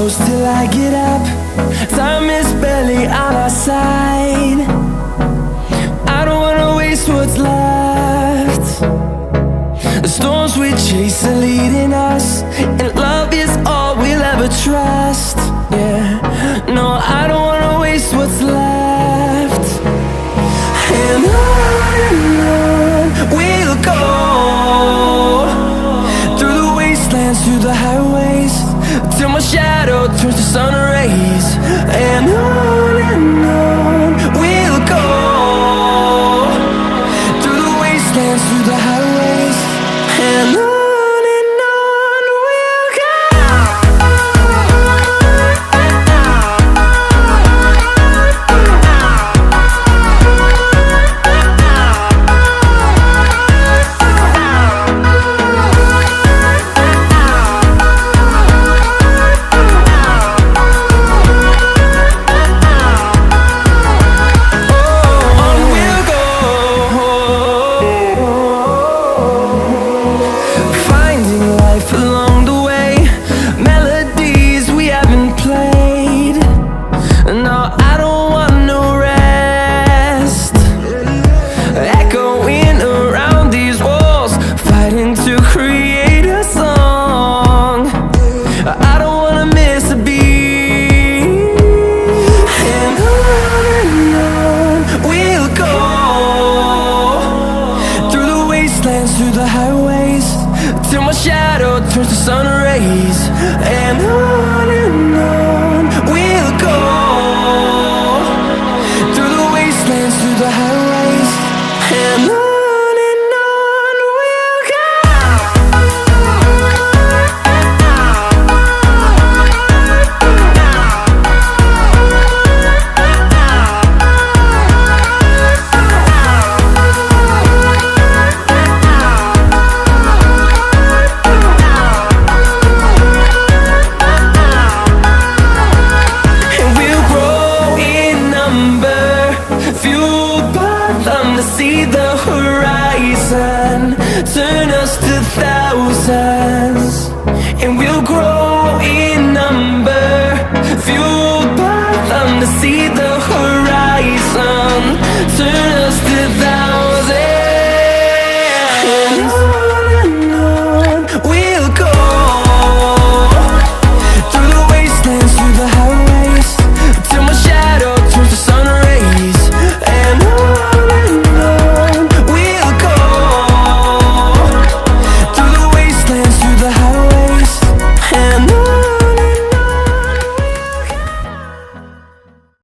close till I get up. Time is barely on our side. I don't wanna waste what's left. The storms we chase are leading us, and love is all we'll ever trust. Yeah, no, I don't wanna waste what's left. And on we'll go, through the wastelands, through the highways, till my shadow turns to sun rays. And on we'll go, through the wastelands, through the highways, and on we'll go. Through the highways, till my shadow turns to sun rays. And on we'll go, through the wastelands, through the highways, and on we'll go. See the horizon, turn us to thousands, and we'll grow in number, fueled by them to see the